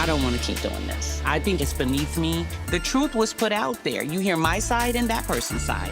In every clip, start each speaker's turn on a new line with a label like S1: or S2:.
S1: I don't want to keep doing this. I think it's beneath me. The truth was put out there. You hear my side and that person's side.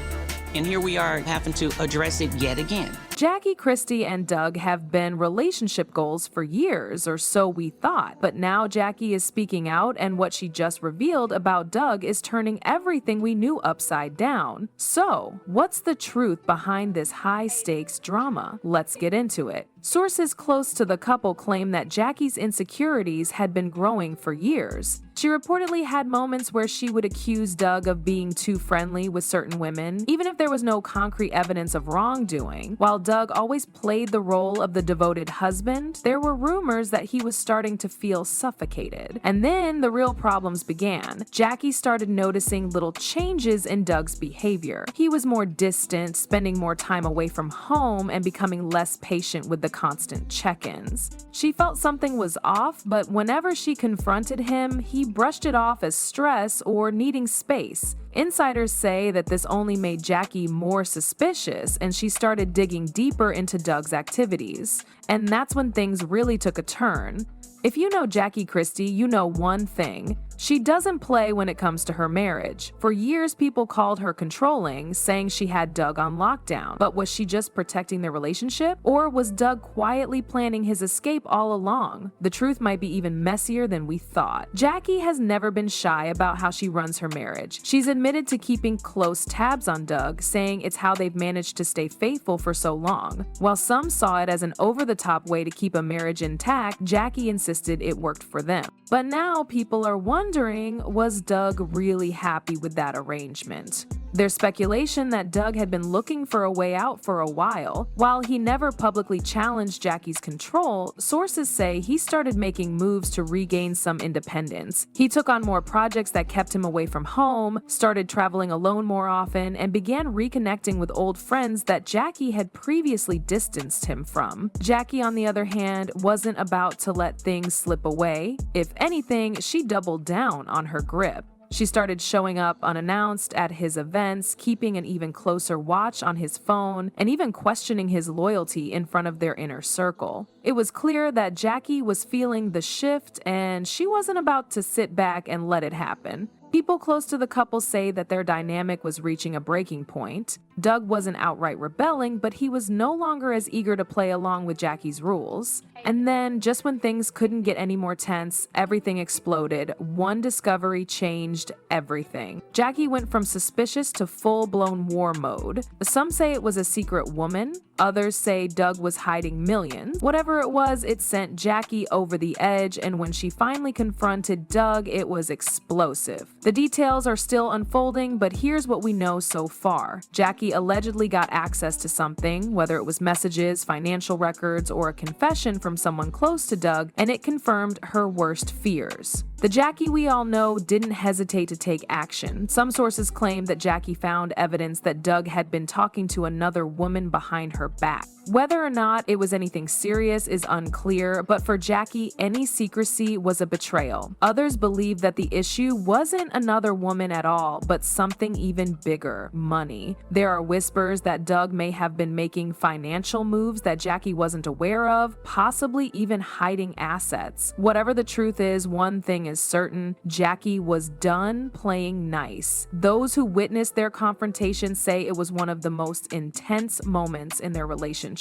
S1: And here we are having to address it yet again.
S2: Jackie, Christie, and Doug have been relationship goals for years, or so we thought. But now Jackie is speaking out, and what she just revealed about Doug is turning everything we knew upside down. So, what's the truth behind this high-stakes drama? Let's get into it. Sources close to the couple claim that Jackie's insecurities had been growing for years. She reportedly had moments where she would accuse Doug of being too friendly with certain women, even if there was no concrete evidence of wrongdoing. While Doug always played the role of the devoted husband, there were rumors that he was starting to feel suffocated. And then the real problems began. Jackie started noticing little changes in Doug's behavior. He was more distant, spending more time away from home, and becoming less patient with the constant check-ins. She felt something was off, but whenever she confronted him, he brushed it off as stress or needing space. Insiders say that this only made Jackie more suspicious, and she started digging deeper into Doug's activities. And that's when things really took a turn. If you know Jackie Christie, you know one thing. She doesn't play when it comes to her marriage. For years, people called her controlling, saying she had Doug on lockdown. But was she just protecting their relationship? Or was Doug quietly planning his escape all along? The truth might be even messier than we thought. Jackie has never been shy about how she runs her marriage. She's admitted to keeping close tabs on Doug, saying it's how they've managed to stay faithful for so long. While some saw it as an over-the-top way to keep a marriage intact, Jackie insisted it worked for them. But now people are wondering, was Doug really happy with that arrangement? There's speculation that Doug had been looking for a way out for a while. While he never publicly challenged Jackie's control, sources say he started making moves to regain some independence. He took on more projects that kept him away from home, started traveling alone more often, and began reconnecting with old friends that Jackie had previously distanced him from. Jackie, on the other hand, wasn't about to let things slip away. If anything, she doubled down on her grip. She started showing up unannounced at his events, keeping an even closer watch on his phone, and even questioning his loyalty in front of their inner circle. It was clear that Jackie was feeling the shift, and she wasn't about to sit back and let it happen. People close to the couple say that their dynamic was reaching a breaking point. Doug wasn't outright rebelling, but he was no longer as eager to play along with Jackie's rules. And then, just when things couldn't get any more tense, everything exploded. One discovery changed everything. Jackie went from suspicious to full-blown war mode. Some say it was a secret woman. Others say Doug was hiding millions. Whatever it was, it sent Jackie over the edge, and when she finally confronted Doug, it was explosive. The details are still unfolding, but here's what we know so far. Jackie allegedly got access to something, whether it was messages, financial records, or a confession from someone close to Doug, and it confirmed her worst fears. The Jackie we all know didn't hesitate to take action. Some sources claim that Jackie found evidence that Doug had been talking to another woman behind her back. Whether or not it was anything serious is unclear, but for Jackie, any secrecy was a betrayal. Others believe that the issue wasn't another woman at all, but something even bigger: money. There are whispers that Doug may have been making financial moves that Jackie wasn't aware of, possibly even hiding assets. Whatever the truth is, one thing is certain: Jackie was done playing nice. Those who witnessed their confrontation say it was one of the most intense moments in their relationship.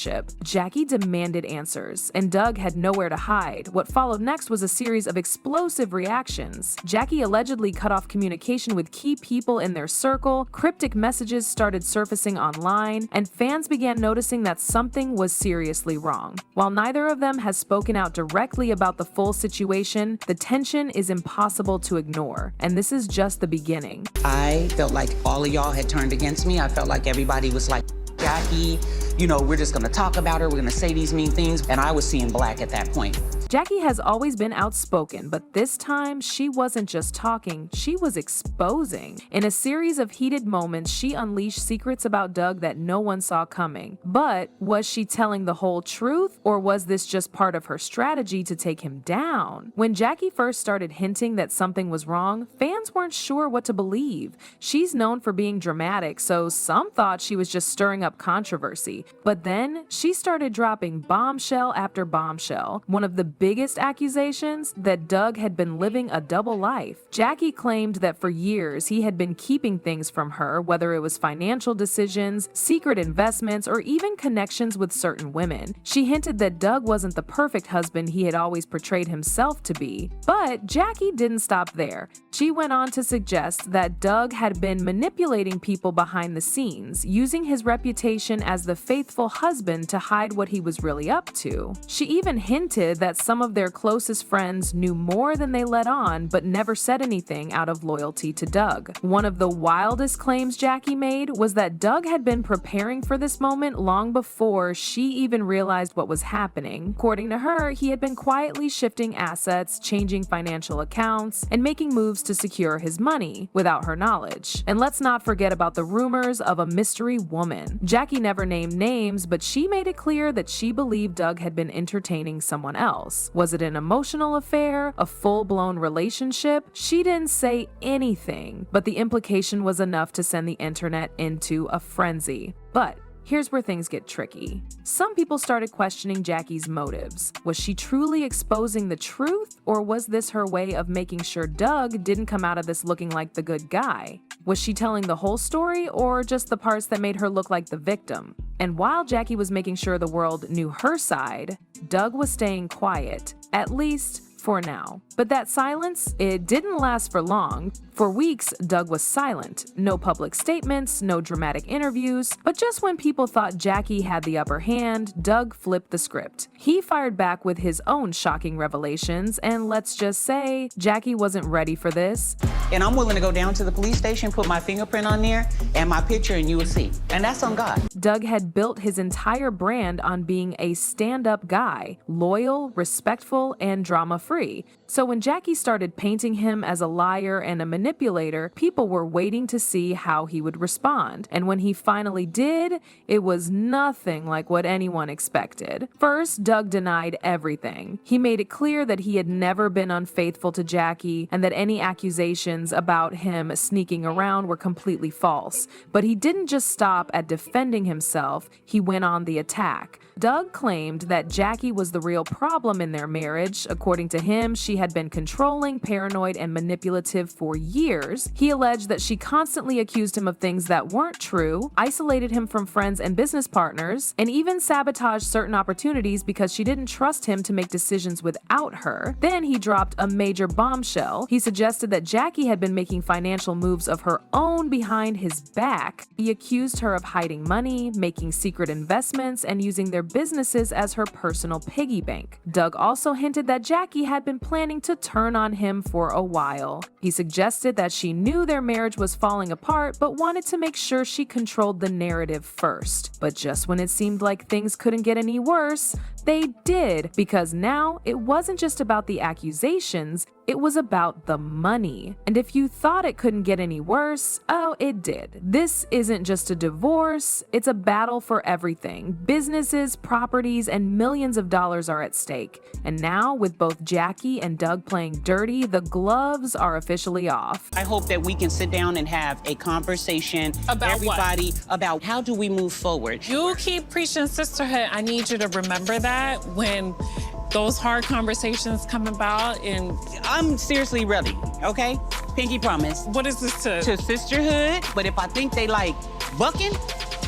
S2: Jackie demanded answers, and Doug had nowhere to hide. What followed next was a series of explosive reactions. Jackie allegedly cut off communication with key people in their circle, cryptic messages started surfacing online, and fans began noticing that something was seriously wrong. While neither of them has spoken out directly about the full situation, the tension is impossible to ignore, and this is just the beginning.
S1: I felt like all of y'all had turned against me. I felt like everybody was like, Jackie, you know, we're just gonna talk about her, we're gonna say these mean things, and I was seeing black at that point.
S2: Jackie has always been outspoken, but this time she wasn't just talking, she was exposing. In a series of heated moments, she unleashed secrets about Doug that no one saw coming. But was she telling the whole truth, or was this just part of her strategy to take him down? When Jackie first started hinting that something was wrong, fans weren't sure what to believe. She's known for being dramatic, so some thought she was just stirring up controversy. But then she started dropping bombshell after bombshell. One of the biggest accusations? That Doug had been living a double life. Jackie claimed that for years he had been keeping things from her, whether it was financial decisions, secret investments, or even connections with certain women. She hinted that Doug wasn't the perfect husband he had always portrayed himself to be. But Jackie didn't stop there. She went on to suggest that Doug had been manipulating people behind the scenes, using his reputation as the faithful husband to hide what he was really up to. She even hinted that some of their closest friends knew more than they let on, but never said anything out of loyalty to Doug. One of the wildest claims Jackie made was that Doug had been preparing for this moment long before she even realized what was happening. According to her, he had been quietly shifting assets, changing financial accounts, and making moves to secure his money without her knowledge. And let's not forget about the rumors of a mystery woman. Jackie never named names, but she made it clear that she believed Doug had been entertaining someone else. Was it an emotional affair? A full-blown relationship? She didn't say anything, but the implication was enough to send the internet into a frenzy. But here's where things get tricky. Some people started questioning Jackie's motives. Was she truly exposing the truth, or was this her way of making sure Doug didn't come out of this looking like the good guy? Was she telling the whole story, or just the parts that made her look like the victim? And while Jackie was making sure the world knew her side, Doug was staying quiet, at least for now. But that silence, it didn't last for long. For weeks, Doug was silent. No public statements, no dramatic interviews, but just when people thought Jackie had the upper hand, Doug flipped the script. He fired back with his own shocking revelations, and let's just say, Jackie wasn't ready for this.
S1: And I'm willing to go down to the police station, put my fingerprint on there and my picture, and you will see. And that's on God.
S2: Doug had built his entire brand on being a stand-up guy, loyal, respectful, and drama-free. So when Jackie started painting him as a liar and a manipulator, people were waiting to see how he would respond. And when he finally did, it was nothing like what anyone expected. First, Doug denied everything. He made it clear that he had never been unfaithful to Jackie and that any accusations about him sneaking around were completely false. But he didn't just stop at defending himself, he went on the attack. Doug claimed that Jackie was the real problem in their marriage. According to him, she had been controlling, paranoid, and manipulative for years. He alleged that she constantly accused him of things that weren't true, isolated him from friends and business partners, and even sabotaged certain opportunities because she didn't trust him to make decisions without her. Then he dropped a major bombshell. He suggested that Jackie had been making financial moves of her own behind his back. He accused her of hiding money, making secret investments, and using their businesses as her personal piggy bank. Doug also hinted that Jackie had been planning to turn on him for a while. He suggested that she knew their marriage was falling apart, but wanted to make sure she controlled the narrative first. But just when it seemed like things couldn't get any worse, they did, because now it wasn't just about the accusations, it was about the money. And if you thought it couldn't get any worse, oh, it did. This isn't just a divorce, it's a battle for everything. Businesses, properties, and millions of dollars are at stake. And now, with both Jackie and Doug playing dirty, the gloves are officially off.
S1: I hope that we can sit down and have a conversation,
S3: About
S1: everybody,
S3: what?
S1: about how do we move forward.
S3: You keep preaching sisterhood. I need you to remember that when those hard conversations come about. And
S1: I'm seriously ready, okay? Pinky promise.
S3: what is this to?
S1: To sisterhood, but if I think they like bucking,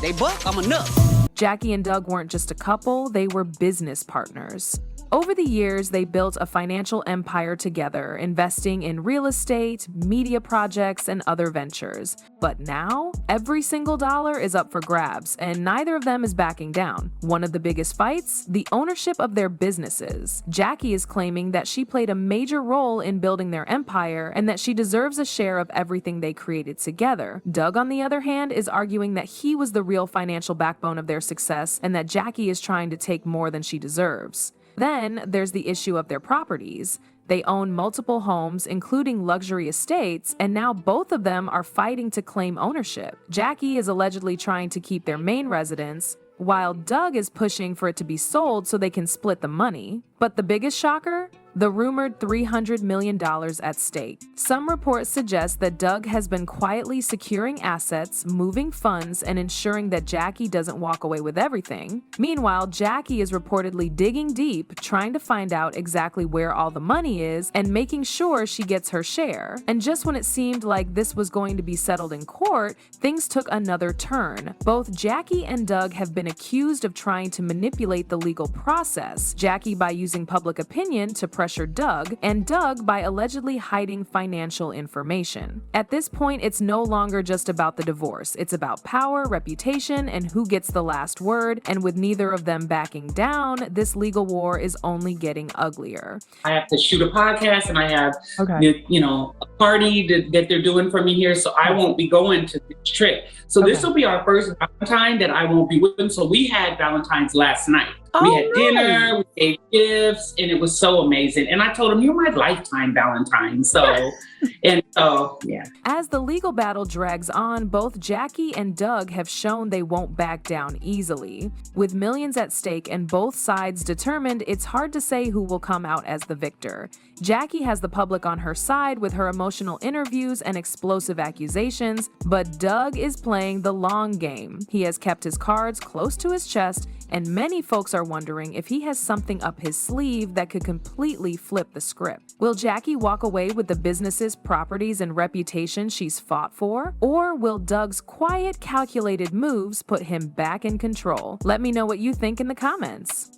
S1: they buck, I'm enough.
S2: Jackie and Doug weren't just a couple, they were business partners. Over the years, they built a financial empire together, investing in real estate, media projects, and other ventures. But now, every single dollar is up for grabs, and neither of them is backing down. One of the biggest fights? The ownership of their businesses. Jackie is claiming that she played a major role in building their empire, and that she deserves a share of everything they created together. Doug, on the other hand, is arguing that he was the real financial backbone of their success, and that Jackie is trying to take more than she deserves. Then there's the issue of their properties. They own multiple homes, including luxury estates, and now both of them are fighting to claim ownership. Jackie is allegedly trying to keep their main residence, while Doug is pushing for it to be sold so they can split the money. But the biggest shocker? the rumored $300 million at stake. Some reports suggest that Doug has been quietly securing assets, moving funds, and ensuring that Jackie doesn't walk away with everything. Meanwhile, Jackie is reportedly digging deep, trying to find out exactly where all the money is and making sure she gets her share. And just when it seemed like this was going to be settled in court, things took another turn. Both Jackie and Doug have been accused of trying to manipulate the legal process, Jackie by using public opinion to pressure Doug, and Doug by allegedly hiding financial information. At this point, it's no longer just about the divorce. It's about power, reputation, and who gets the last word, and with neither of them backing down, this legal war is only getting uglier.
S1: I have to shoot a podcast and I have, a party that they're doing for me here, so I won't be going to this trip. So this will be our first Valentine that I won't be with them. So we had Valentine's last night. We had dinner, we gave gifts, and it was so amazing. And I told him, "You're my lifetime Valentine." So, yeah.
S2: As the legal battle drags on, both Jackie and Doug have shown they won't back down easily. With millions at stake and both sides determined, it's hard to say who will come out as the victor. Jackie has the public on her side with her emotional interviews and explosive accusations, but Doug is playing the long game. He has kept his cards close to his chest, and many folks are wondering if he has something up his sleeve that could completely flip the script. Will Jackie walk away with the businesses, properties, and reputation she's fought for? Or will Doug's quiet, calculated moves put him back in control? Let me know what you think in the comments.